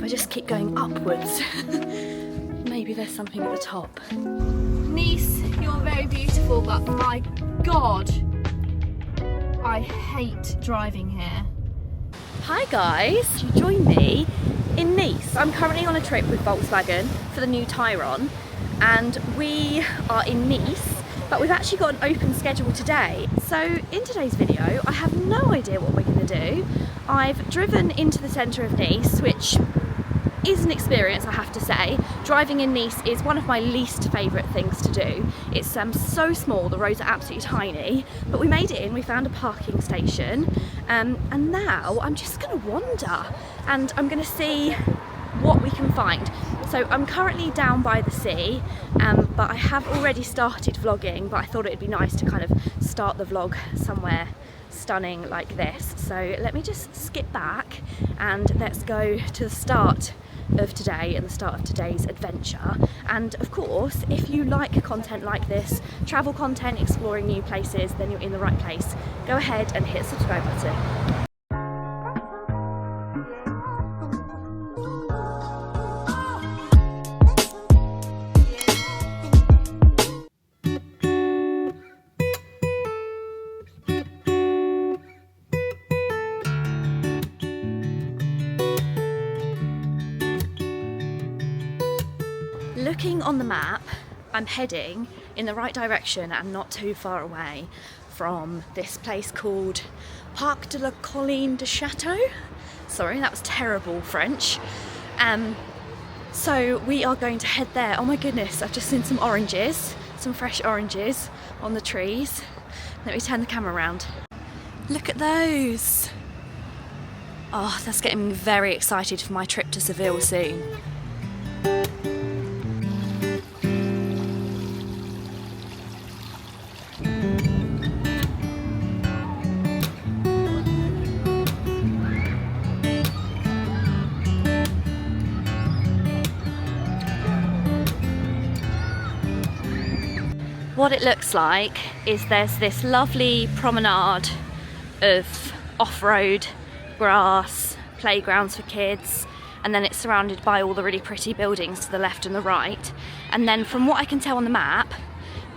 I just keep going upwards, maybe there's something at the top. Nice, you're very beautiful, but my God, I hate driving here. Hi guys, you join me in Nice. I'm currently on a trip with Volkswagen for the new Tyrone, and we are in Nice, but we've actually got an open schedule today. So in today's video, I have no idea what we're going to do. I've driven into the centre of Nice, which is an experience, I have to say. Driving in Nice is one of my least favourite things to do. It's so small, the roads are absolutely tiny, but we made it in, we found a parking station, and now I'm just going to wander and I'm going to see what we can find. So I'm currently down by the sea, but I have already started vlogging, but I thought it'd be nice to kind of start the vlog somewhere stunning like this. So let me just skip back and let's go to the start of today and the start of today's adventure. And of course, if you like content like this, travel content, exploring new places, then you're in the right place. Go ahead and hit the subscribe button. Looking on the map, I'm heading in the right direction and not too far away from this place called Parc de la Colline de Château. Sorry, that was terrible French. So we are going to head there. Oh my goodness, I've just seen some oranges, some fresh oranges on the trees. Let me turn the camera around. Look at those. Oh, that's getting me very excited for my trip to Seville soon. What it looks like is there's this lovely promenade of off-road grass, playgrounds for kids, and then it's surrounded by all the really pretty buildings to the left and the right. And then from what I can tell on the map,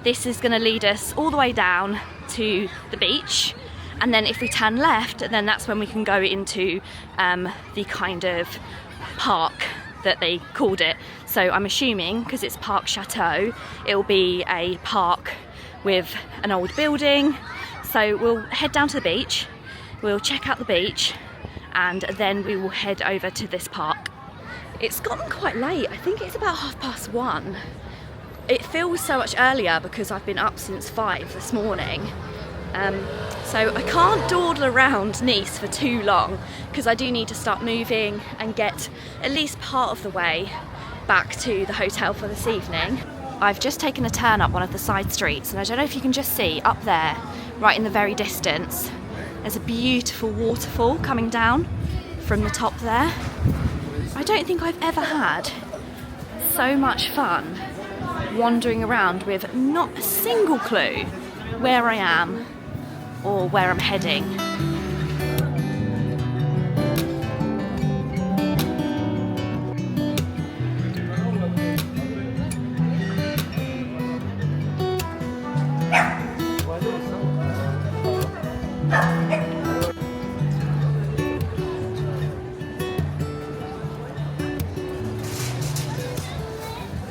this is going to lead us all the way down to the beach, and then if we turn left, then that's when we can go into the kind of park that they called it. So I'm assuming, because it's Parc Chateau, it'll be a park with an old building. So we'll head down to the beach, we'll check out the beach, and then we will head over to this park. It's gotten quite late, I think it's about 1:30. It feels so much earlier because I've been up since 5 this morning. So I can't dawdle around Nice for too long because I do need to start moving and get at least part of the way back to the hotel for this evening. I've just taken a turn up one of the side streets, and I don't know if you can just see up there, right in the very distance, there's a beautiful waterfall coming down from the top there. I don't think I've ever had so much fun wandering around with not a single clue where I am or where I'm heading.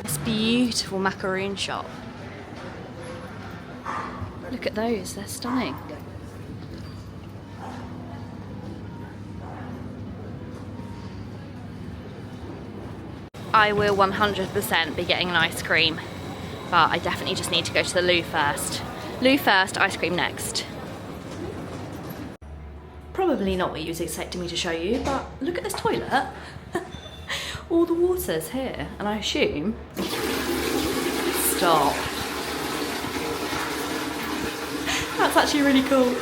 This beautiful macaroon shop. Look at those, they're stunning. I will 100% be getting an ice cream, but I definitely just need to go to the loo first. Loo first, ice cream next. Probably not what you was expecting me to show you, but look at this toilet. All the water's here, and I assume... Stop. That's actually really cool.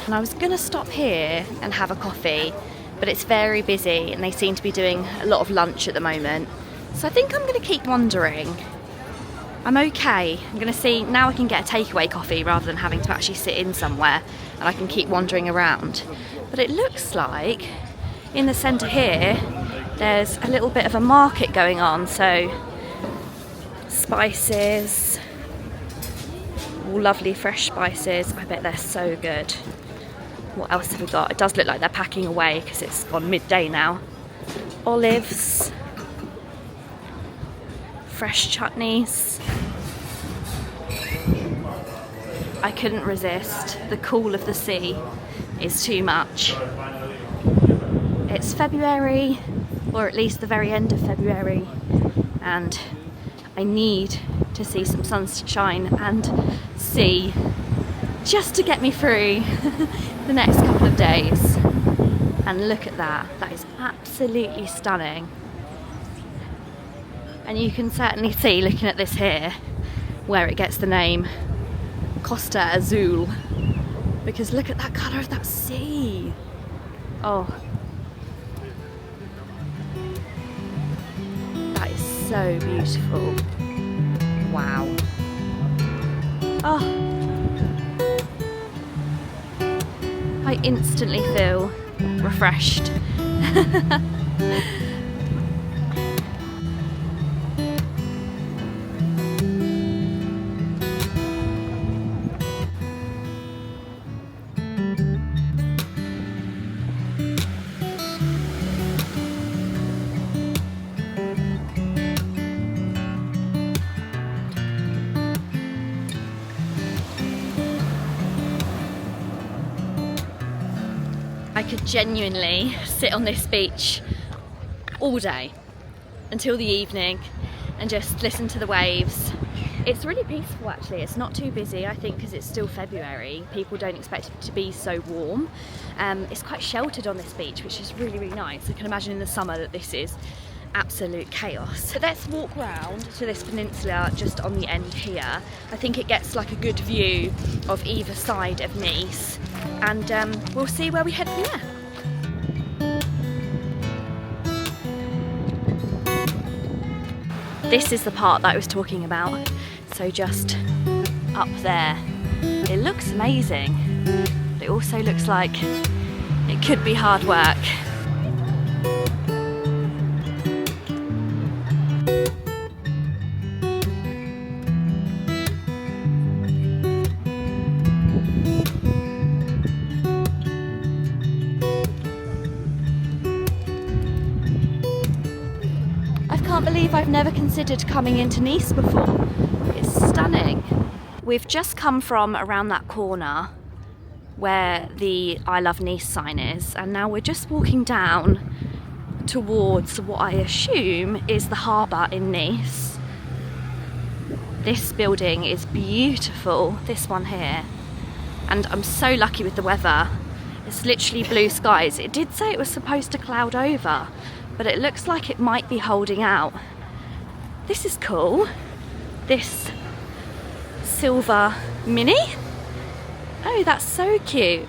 And I was gonna stop here and have a coffee, but it's very busy and they seem to be doing a lot of lunch at the moment. So I think I'm gonna keep wandering. I'm okay. I'm gonna see, now I can get a takeaway coffee rather than having to actually sit in somewhere, and I can keep wandering around. But it looks like in the centre here, there's a little bit of a market going on, so spices, all lovely fresh spices. I bet they're so good. What else have we got? It does look like they're packing away because it's gone midday now. Olives, fresh chutneys. I couldn't resist. The cool of the sea is too much. It's February, or at least the very end of February, and I need to see some sunshine and sea just to get me through the next couple of days. And look at that, that is absolutely stunning. And you can certainly see, looking at this here, where it gets the name Costa Azul, because look at that colour of that sea. Oh, that is so beautiful. Wow. Oh, I instantly feel refreshed. I could genuinely sit on this beach all day until the evening and just listen to the waves. It's really peaceful actually, it's not too busy, I think, because it's still February. People don't expect it to be so warm. It's quite sheltered on this beach, which is really, really nice. I can imagine in the summer that this is absolute chaos. But let's walk round to this peninsula just on the end here. I think it gets like a good view of either side of Nice, and we'll see where we head from there. This is the part that I was talking about, so just up there. It looks amazing, but it also looks like it could be hard work. I can't believe I've never considered coming into Nice before. It's stunning. We've just come from around that corner where the I Love Nice sign is, and now we're just walking down towards what I assume is the harbour in Nice. This building is beautiful, this one here, and I'm so lucky with the weather. It's literally blue skies. It did say it was supposed to cloud over, but it looks like it might be holding out. This is cool. This silver Mini. Oh, that's so cute.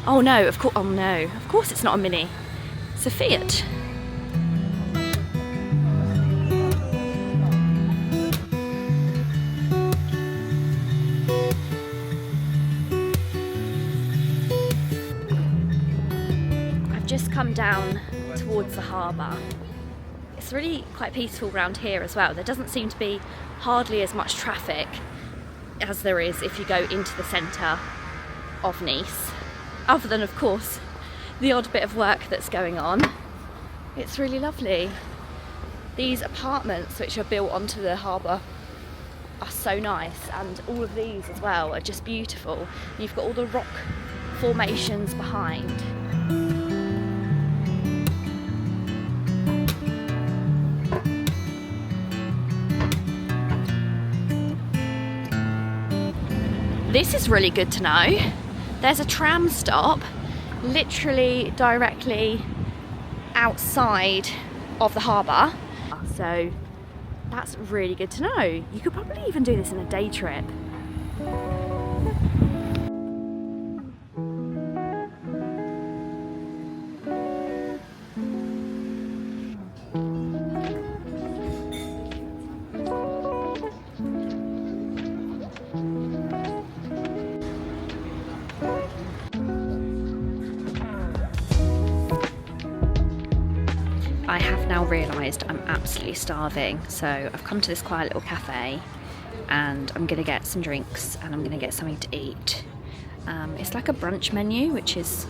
Oh no, of course it's not a Mini. It's a Fiat. I've just come down towards the harbour. It's really quite peaceful around here as well. There doesn't seem to be hardly as much traffic as there is if you go into the centre of Nice, other than of course the odd bit of work that's going on. It's really lovely. These apartments which are built onto the harbour are so nice, and all of these as well are just beautiful. You've got all the rock formations behind. This is really good to know. There's a tram stop literally directly outside of the harbour, so that's really good to know. You could probably even do this in a day trip. I have now realised I'm absolutely starving, so I've come to this quiet little cafe and I'm gonna get some drinks and I'm gonna get something to eat. It's like a brunch menu, which is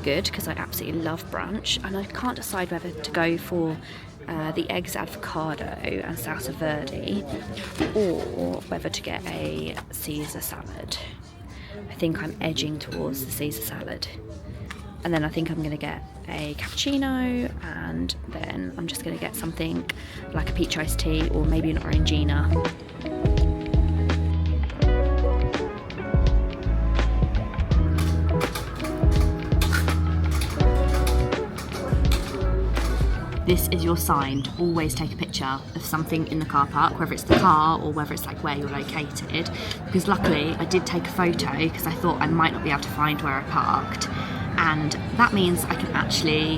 good because I absolutely love brunch, and I can't decide whether to go for the eggs avocado and salsa verde or whether to get a Caesar salad. I think I'm edging towards the Caesar salad, and then I think I'm going to get a cappuccino, and then I'm just going to get something like a peach iced tea or maybe an orangina. This is your sign to always take a picture of something in the car park, whether it's the car or whether it's like where you're located, because luckily I did take a photo because I thought I might not be able to find where I parked, and that means I can actually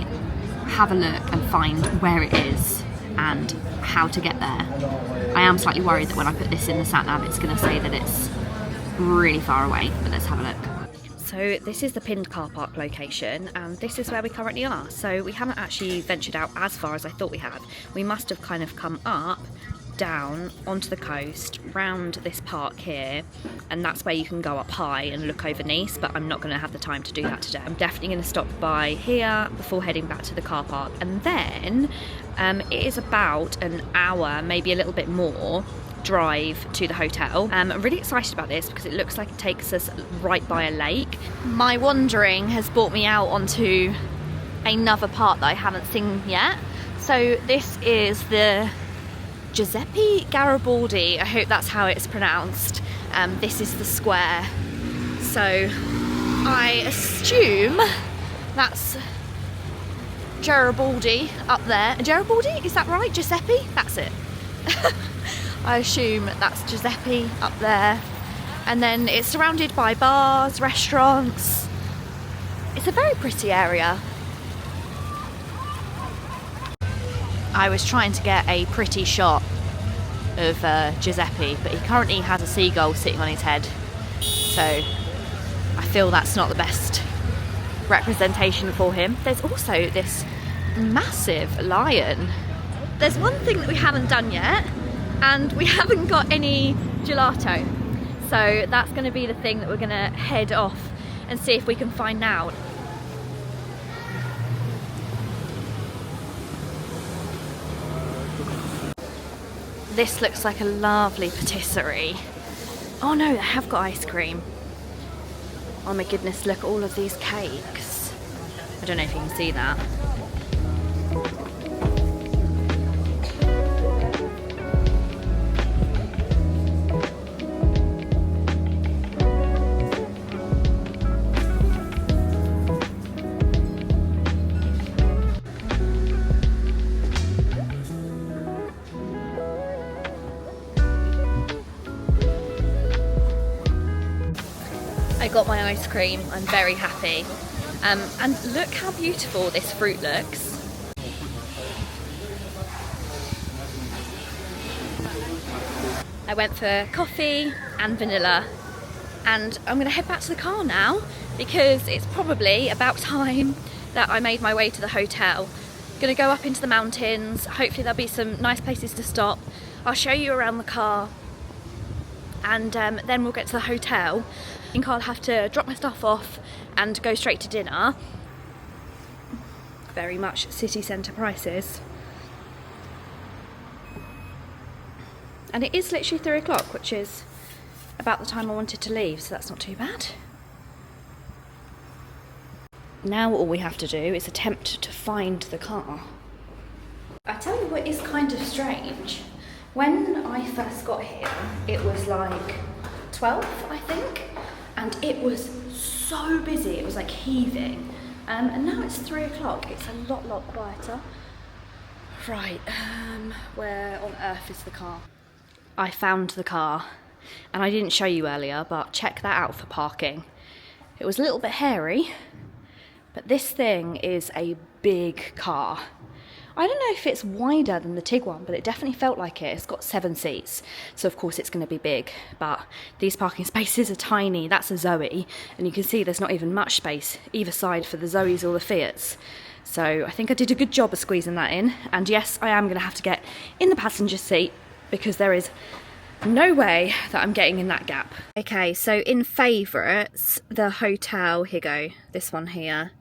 have a look and find where it is and how to get there. I am slightly worried that when I put this in the sat nav it's going to say that it's really far away, but let's have a look. So this is the pinned car park location, and this is where we currently are. So we haven't actually ventured out as far as I thought we had. We must have kind of come up, down, onto the coast, round this park here, and that's where you can go up high and look over Nice, but I'm not going to have the time to do that today. I'm definitely going to stop by here before heading back to the car park, and then it is about an hour, maybe a little bit more, drive to the hotel. I'm really excited about this because it looks like it takes us right by a lake. My wandering has brought me out onto another part that I haven't seen yet. So this is the Giuseppe Garibaldi, I hope that's how it's pronounced. This is the square. So I assume that's Garibaldi up there. Garibaldi, is that right? Giuseppe? That's it. I assume that's Giuseppe up there, and then it's surrounded by bars, restaurants. It's a very pretty area. I was trying to get a pretty shot of Giuseppe, but he currently has a seagull sitting on his head, so I feel that's not the best representation for him. There's also this massive lion. There's one thing that we haven't done yet, and we haven't got any gelato, so that's going to be the thing that we're going to head off and see if we can find now. This looks like a lovely patisserie. Oh no, they have got ice cream. Oh my goodness, look at all of these cakes. I don't know if you can see that. I got my ice cream, I'm very happy. And look how beautiful this fruit looks. I went for coffee and vanilla, and I'm gonna head back to the car now because it's probably about time that I made my way to the hotel. Gonna go up into the mountains, hopefully there'll be some nice places to stop. I'll show you around the car, and then we'll get to the hotel. I think I'll have to drop my stuff off and go straight to dinner. Very much city centre prices. And it is literally 3 o'clock, which is about the time I wanted to leave, so that's not too bad. Now all we have to do is attempt to find the car. I tell you what is kind of strange. When I first got here, it was like 12, I think, and it was so busy, it was like heaving. And now it's 3 o'clock, it's a lot quieter. Right, where on earth is the car? I found the car, and I didn't show you earlier, but check that out for parking. It was a little bit hairy, but this thing is a big car. I don't know if it's wider than the Tiguan, but it definitely felt like it. It's got 7 seats, so of course it's going to be big, but these parking spaces are tiny. That's a Zoe, and you can see there's not even much space either side for the Zoes or the Fiats. So I think I did a good job of squeezing that in. And yes, I am going to have to get in the passenger seat because there is no way that I'm getting in that gap. Okay, so in favourites, the hotel, here go, this one here.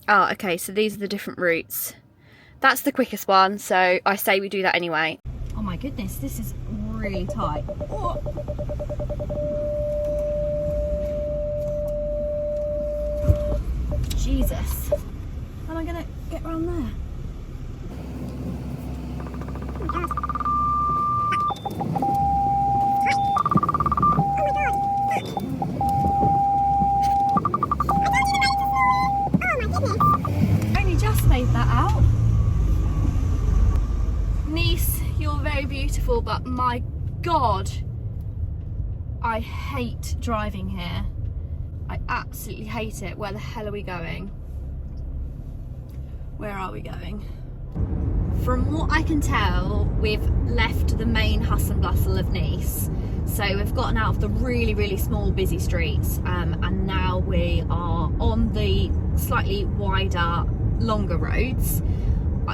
Oh, okay, so these are the different routes. That's the quickest one, so I say we do that anyway. Oh my goodness, this is really tight. Oh. Jesus. How am I gonna get around there? Only just made that out. Nice, you're very beautiful, but my God, I hate driving here. I absolutely hate it. Where the hell are we going? Where are we going? From what I can tell, we've left the main hustle and bustle of Nice. So we've gotten out of the really, really small, busy streets, and now we are on the slightly wider, longer roads.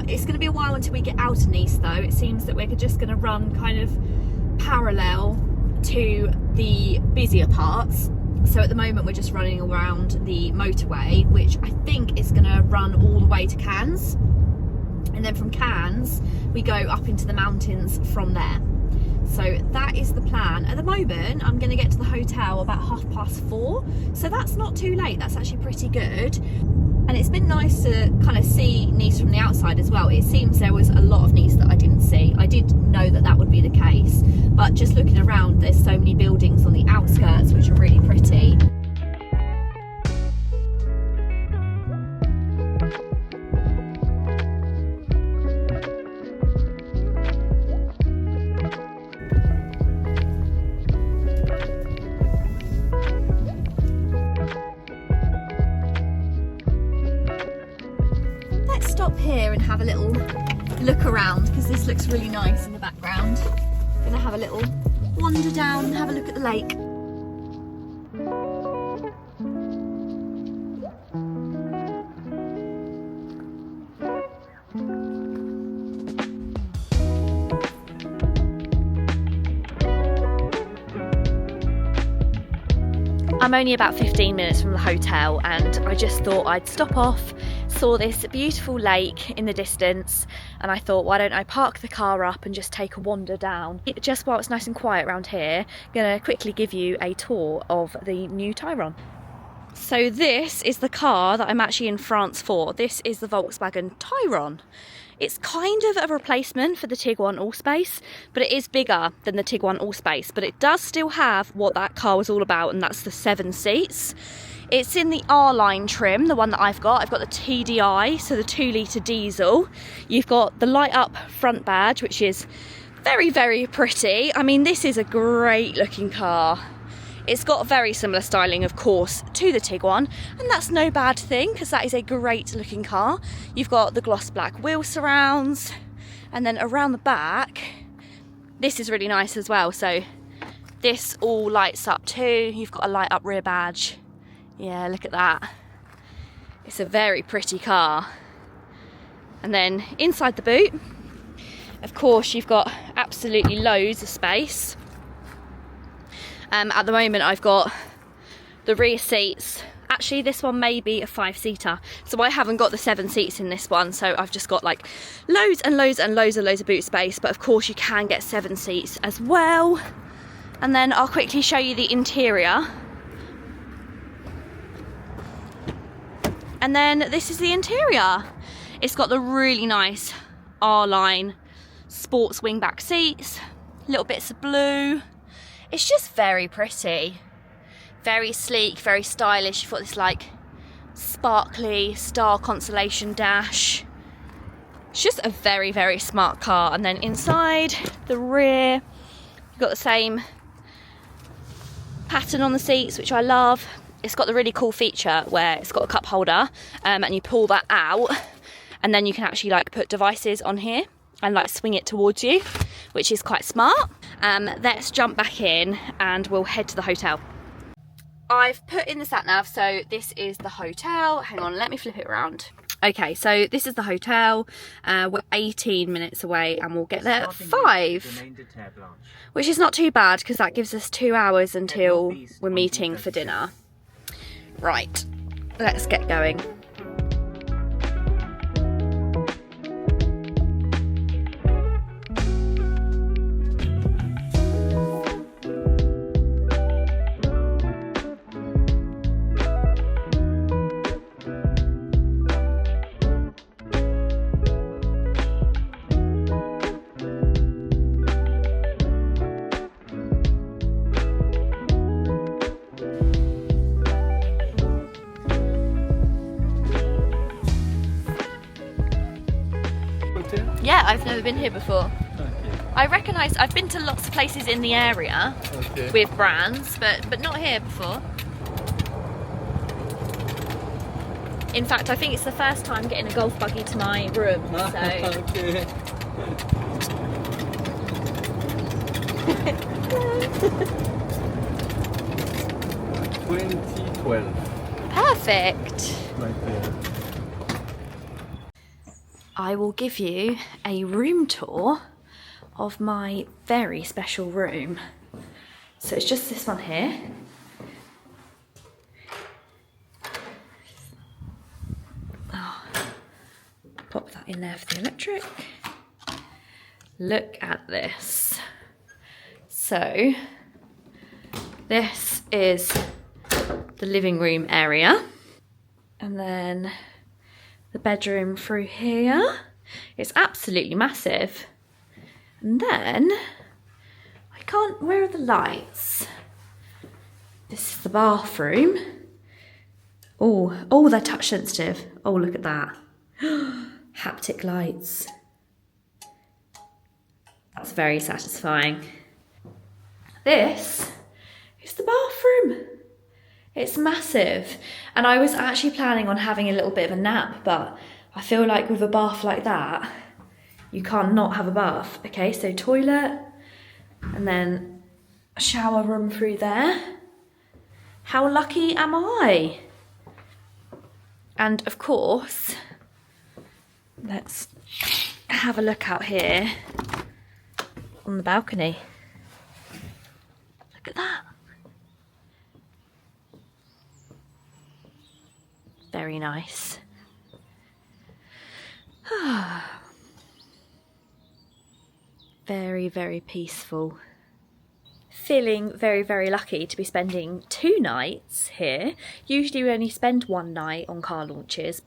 It's going to be a while until we get out of Nice though. It seems that we're just going to run kind of parallel to the busier parts. So at the moment we're just running around the motorway, which I think is going to run all the way to Cannes. And then from Cannes, we go up into the mountains from there. So that is the plan. At the moment, I'm going to get to the hotel about 4:30. So that's not too late. That's actually pretty good. And it's been nice to kind of see Nice from the outside as well. It seems there was a lot of Nice that I didn't see. I did know that that would be the case, but just looking around, there's so many buildings on the outskirts which are really pretty. Stop here and have a little look around because this looks really nice in the background. Gonna have a little wander down and have a look at the lake. I'm only about 15 minutes from the hotel and I just thought I'd stop off, saw this beautiful lake in the distance, and I thought, why don't I park the car up and just take a wander down. Just while it's nice and quiet around here, I'm gonna quickly give you a tour of the new Tayron. So this is the car that I'm actually in France for. This is the Volkswagen Tayron. It's kind of a replacement for the Tiguan Allspace, but it is bigger than the Tiguan Allspace, but it does still have what that car was all about, and that's the 7 seats. It's in the R-Line trim, the one that I've got. I've got the TDI, so the 2-litre diesel. You've got the light up front badge, which is very, very pretty. I mean, this is a great looking car. It's got very similar styling, of course, to the Tiguan, and that's no bad thing because that is a great looking car. You've got the gloss black wheel surrounds, and then around the back, this is really nice as well. So this all lights up too. You've got a light up rear badge. Yeah, look at that. It's a very pretty car. And then inside the boot, of course, you've got absolutely loads of space. At the moment I've got the rear seats. Actually, this one may be a 5-seater, so I haven't got the 7 seats in this one, so I've just got like loads and loads and loads of boot space, but of course you can get 7 seats as well. And then I'll quickly show you the interior. And then this is the interior. It's got the really nice R-Line sports wingback seats, little bits of blue. It's just very pretty, very sleek, very stylish. You've got this like sparkly star constellation dash. It's just a very, very smart car. And then inside the rear, you've got the same pattern on the seats, which I love. It's got the really cool feature where it's got a cup holder, and you pull that out and then you can actually like put devices on here and like swing it towards you, which is quite smart. Let's jump back in and we'll head to the hotel. I've put in the sat nav, so this is the hotel. Hang on, let me flip it around. Okay, so this is the hotel. We're 18 minutes away and we'll get there at 5. Which is not too bad because that gives us 2 hours until we're meeting for dinner. Right, let's get going. Yeah, I've never been here before. I recognise, I've been to lots of places in the area with brands, but not here before. In fact, I think it's the first time getting a golf buggy to my room, so... Okay. 2012. Perfect! Right there. I will give you a room tour of my very special room. So it's just this one here. Oh, pop that in there for the electric. Look at this. So this is the living room area, and then the bedroom through here. It's absolutely massive. And then, where are the lights? This is the bathroom. Oh, they're touch sensitive. Oh, look at that. Haptic lights. That's very satisfying. This is the bathroom. It's massive, and I was actually planning on having a little bit of a nap, but I feel like with a bath like that, you can't not have a bath. Okay, so toilet, and then a shower room through there. How lucky am I? And of course, let's have a look out here on the balcony. Look at that. Very nice. Very, very peaceful. Feeling very, very lucky to be spending 2 nights here. Usually we only spend 1 night on car launches.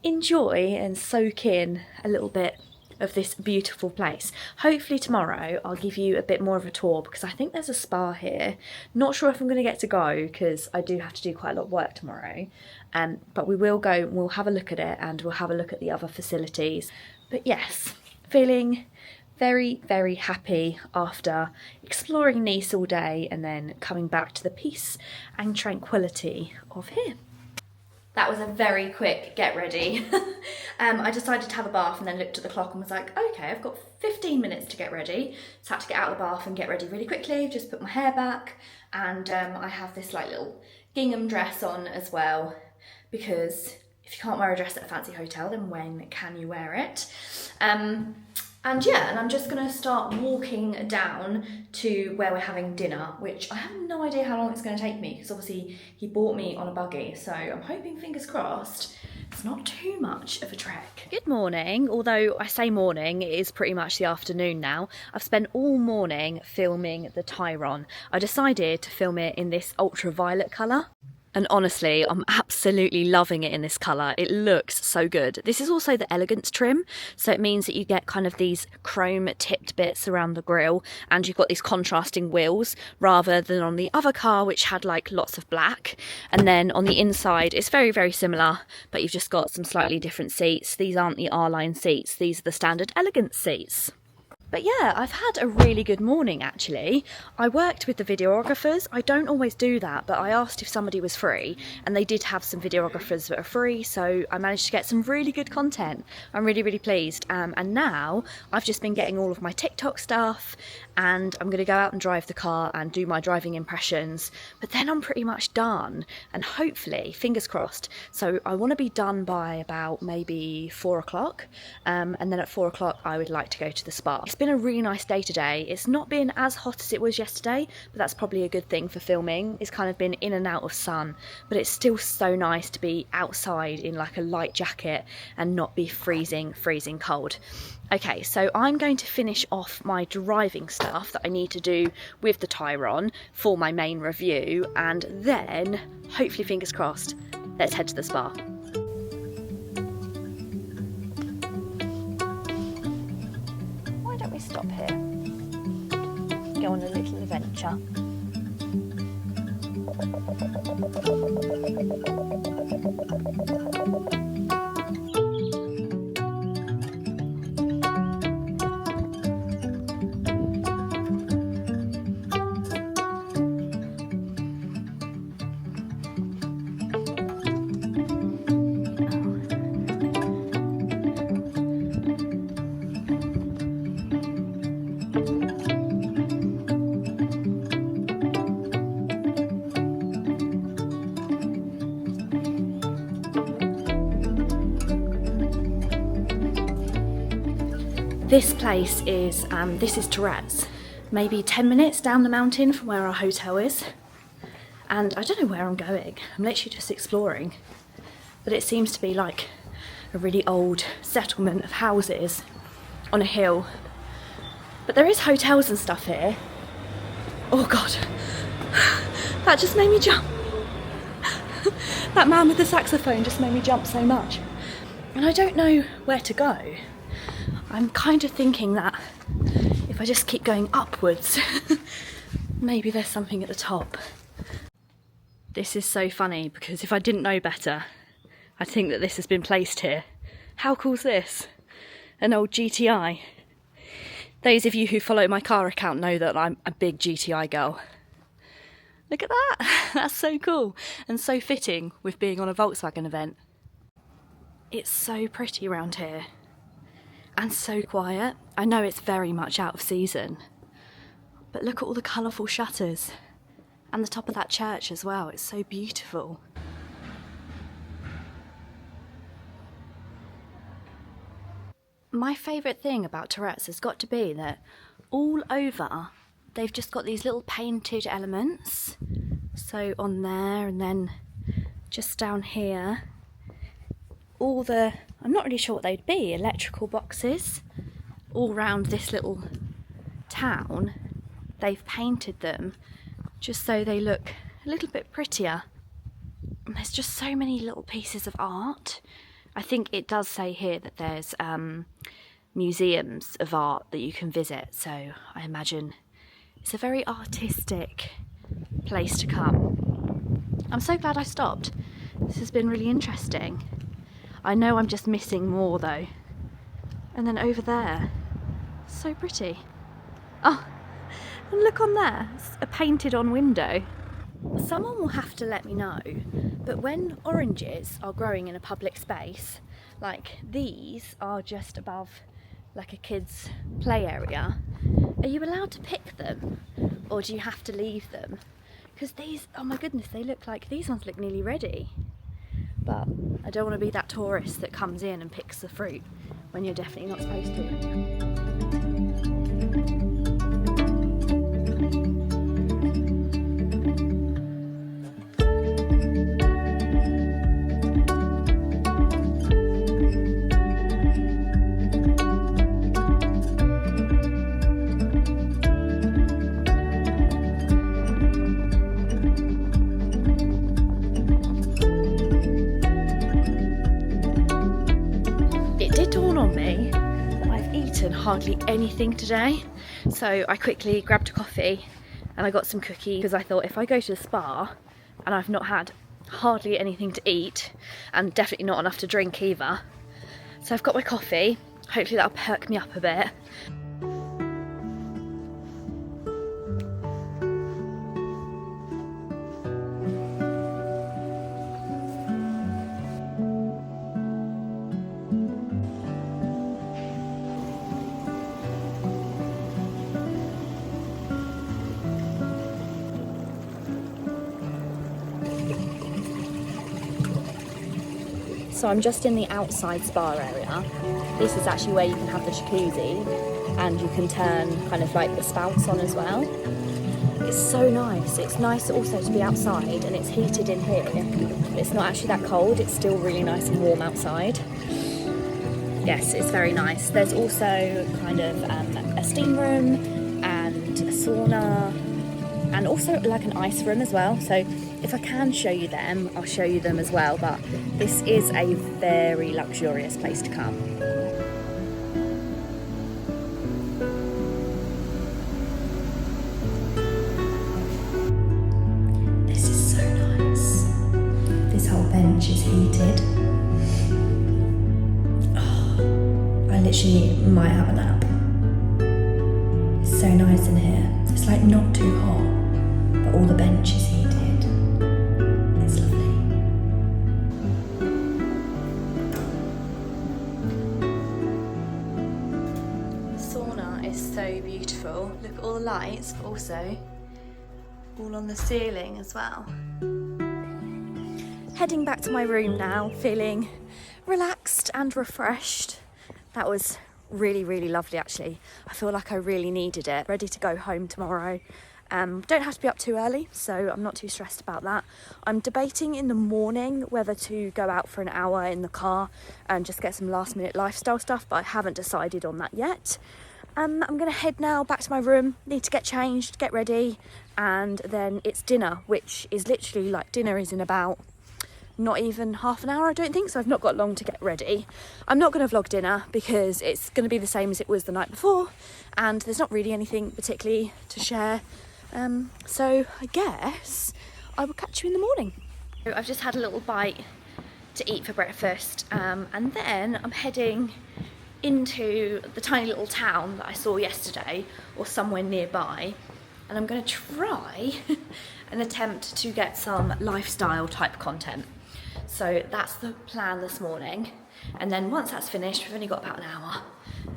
Enjoy and soak in a little bit of this beautiful place. Hopefully tomorrow I'll give you a bit more of a tour because I think there's a spa here. Not sure if I'm going to get to go because I do have to do quite a lot of work tomorrow. But we will go, we'll have a look at it, and we'll have a look at the other facilities. But yes, feeling very, very happy after exploring Nice all day and then coming back to the peace and tranquility of here. That was a very quick get ready. I decided to have a bath and then looked at the clock and was like, okay, I've got 15 minutes to get ready. So I had to get out of the bath and get ready really quickly, just put my hair back, and I have this like little gingham dress on as well, because if you can't wear a dress at a fancy hotel, then when can you wear it? And yeah, and I'm just gonna start walking down to where we're having dinner, which I have no idea how long it's gonna take me, because obviously he bought me on a buggy, so I'm hoping, fingers crossed, it's not too much of a trek. Good morning, although I say morning, it is pretty much the afternoon now. I've spent all morning filming the Tyron. I decided to film it in this ultraviolet colour. And honestly, I'm absolutely loving it in this colour. It looks so good. This is also the elegance trim, so it means that you get kind of these chrome tipped bits around the grille, and you've got these contrasting wheels rather than on the other car which had like lots of black. And then on the inside it's very, very similar, but you've just got some slightly different seats. These aren't the R-line seats, these are the standard elegance seats. But yeah, I've had a really good morning actually. I worked with the videographers. I don't always do that, but I asked if somebody was free and they did have some videographers that are free, so I managed to get some really good content. I'm really, really pleased. And now I've just been getting all of my TikTok stuff, and I'm gonna go out and drive the car and do my driving impressions, but then I'm pretty much done, and hopefully, fingers crossed. So I wanna be done by about maybe 4 o'clock, and then at 4 o'clock I would like to go to the spa. It's been a really nice day today. It's not been as hot as it was yesterday, but that's probably a good thing for filming. It's kind of been in and out of sun, but it's still so nice to be outside in like a light jacket and not be freezing cold. Okay, so I'm going to finish off my driving stuff that I need to do with the Tyron for my main review, and then, hopefully fingers crossed, let's head to the spa. Why don't we stop here? Go on a little adventure. This place is, this is Tourette's, maybe 10 minutes down the mountain from where our hotel is. And I don't know where I'm going, I'm literally just exploring. But it seems to be like a really old settlement of houses on a hill. But there is hotels and stuff here. Oh God, that just made me jump. That man with the saxophone just made me jump so much. And I don't know where to go. I'm kind of thinking that if I just keep going upwards, maybe there's something at the top. This is so funny because if I didn't know better, I'd think that this has been placed here. How cool's this? An old GTI. Those of you who follow my car account know that I'm a big GTI girl. Look at that, that's so cool and so fitting with being on a Volkswagen event. It's so pretty around here. And so quiet. I know it's very much out of season, but look at all the colourful shutters and the top of that church as well. It's so beautiful. My favourite thing about Tourette's has got to be that all over they've just got these little painted elements. So on there, and then just down here, all the, I'm not really sure what they'd be, electrical boxes all round this little town. They've painted them just so they look a little bit prettier. And there's just so many little pieces of art. I think it does say here that there's museums of art that you can visit, so I imagine it's a very artistic place to come. I'm so glad I stopped. This has been really interesting. I know I'm just missing more though. And then over there, so pretty. Oh, and look on there, it's a painted on window. Someone will have to let me know, but when oranges are growing in a public space, like these are just above like a kid's play area, are you allowed to pick them or do you have to leave them? Because these, oh my goodness, they look like, these ones look nearly ready. But I don't want to be that tourist that comes in and picks the fruit when you're definitely not supposed to. Hardly anything today, so I quickly grabbed a coffee and I got some cookies because I thought if I go to the spa and I've not had hardly anything to eat and definitely not enough to drink either, so I've got my coffee. Hopefully that'll perk me up a bit. So I'm just in the outside spa area. This is actually where you can have the jacuzzi and you can turn kind of like the spouts on as well. It's so nice. It's nice also to be outside, and it's heated in here, but it's not actually that cold. It's still really nice and warm outside. Yes, it's very nice. There's also kind of a steam room and a sauna, and also like an ice room as well. So if I can show you them, I'll show you them as well, but this is a very luxurious place to come. This is so nice. This whole bench is heated. Oh, I literally might have a nap. It's so nice in here. It's like not too hot, but all the bench is heated. It's lovely. The sauna is so beautiful. Look at all the lights, but also all on the ceiling as well. Heading back to my room now, feeling relaxed and refreshed. That was really, really lovely actually. I feel like I really needed it. Ready to go home tomorrow. Don't have to be up too early, so I'm not too stressed about that. I'm debating in the morning whether to go out for an hour in the car and just get some last minute lifestyle stuff, but I haven't decided on that yet. I'm gonna head now back to my room, need to get changed, get ready, and then it's dinner, which is literally like dinner is in about not even half an hour, I don't think, so I've not got long to get ready. I'm not going to vlog dinner because it's going to be the same as it was the night before, and there's not really anything particularly to share. So I guess I will catch you in the morning. So I've just had a little bite to eat for breakfast, and then I'm heading into the tiny little town that I saw yesterday, or somewhere nearby, and I'm going to try an attempt to get some lifestyle type content. So that's the plan this morning, and then once that's finished, we've only got about an hour,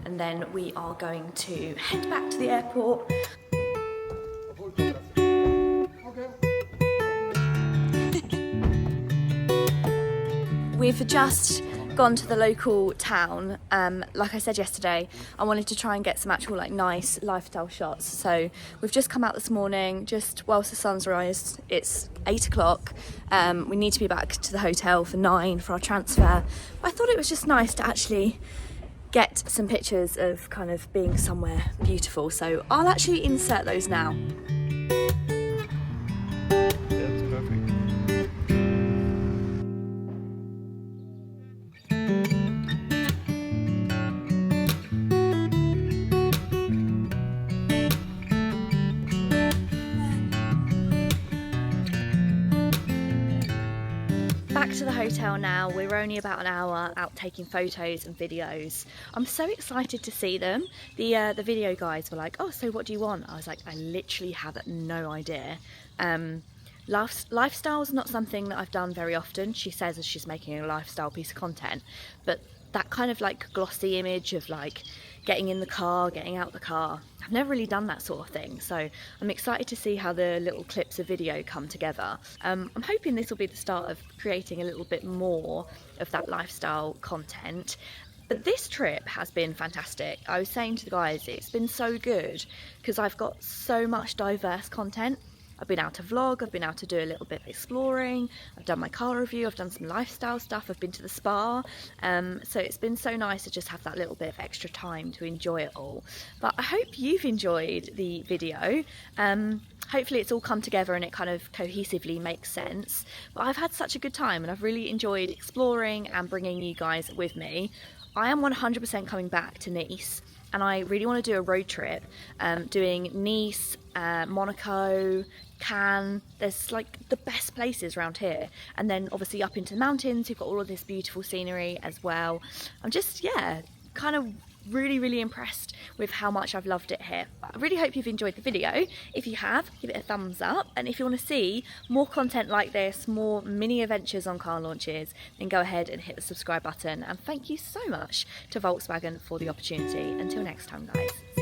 and then we are going to head back to the airport. We've just gone to the local town. Like I said yesterday, I wanted to try and get some actual like nice lifestyle shots. So we've just come out this morning, just whilst the sun's rised. It's 8 o'clock. We need to be back to the hotel for 9 for our transfer. But I thought it was just nice to actually get some pictures of kind of being somewhere beautiful. So I'll actually insert those now. Back to the hotel now. We're only about an hour out taking photos and videos. I'm so excited to see them. The video guys were like, oh, so what do you want? I was like, I literally have no idea. Lifestyle is not something that I've done very often. She says as she's making a lifestyle piece of content, but that kind of like glossy image of like getting in the car, getting out the car, I've never really done that sort of thing. So I'm excited to see how the little clips of video come together. I'm hoping this will be the start of creating a little bit more of that lifestyle content. But this trip has been fantastic. I was saying to the guys, it's been so good because I've got so much diverse content. I've been out to vlog, I've been out to do a little bit of exploring, I've done my car review, I've done some lifestyle stuff, I've been to the spa, so it's been so nice to just have that little bit of extra time to enjoy it all. But I hope you've enjoyed the video. Hopefully it's all come together and it kind of cohesively makes sense. But I've had such a good time and I've really enjoyed exploring and bringing you guys with me. I am 100% coming back to Nice, and I really want to do a road trip, doing Nice, Monaco, Cannes. There's like the best places around here, and then obviously up into the mountains you've got all of this beautiful scenery as well. I'm just, yeah, kind of really impressed with how much I've loved it here. I really hope you've enjoyed the video. If you have, give it a thumbs up, and if you want to see more content like this, more mini adventures on car launches, then go ahead and hit the subscribe button. And thank you so much to Volkswagen for the opportunity. Until next time, guys.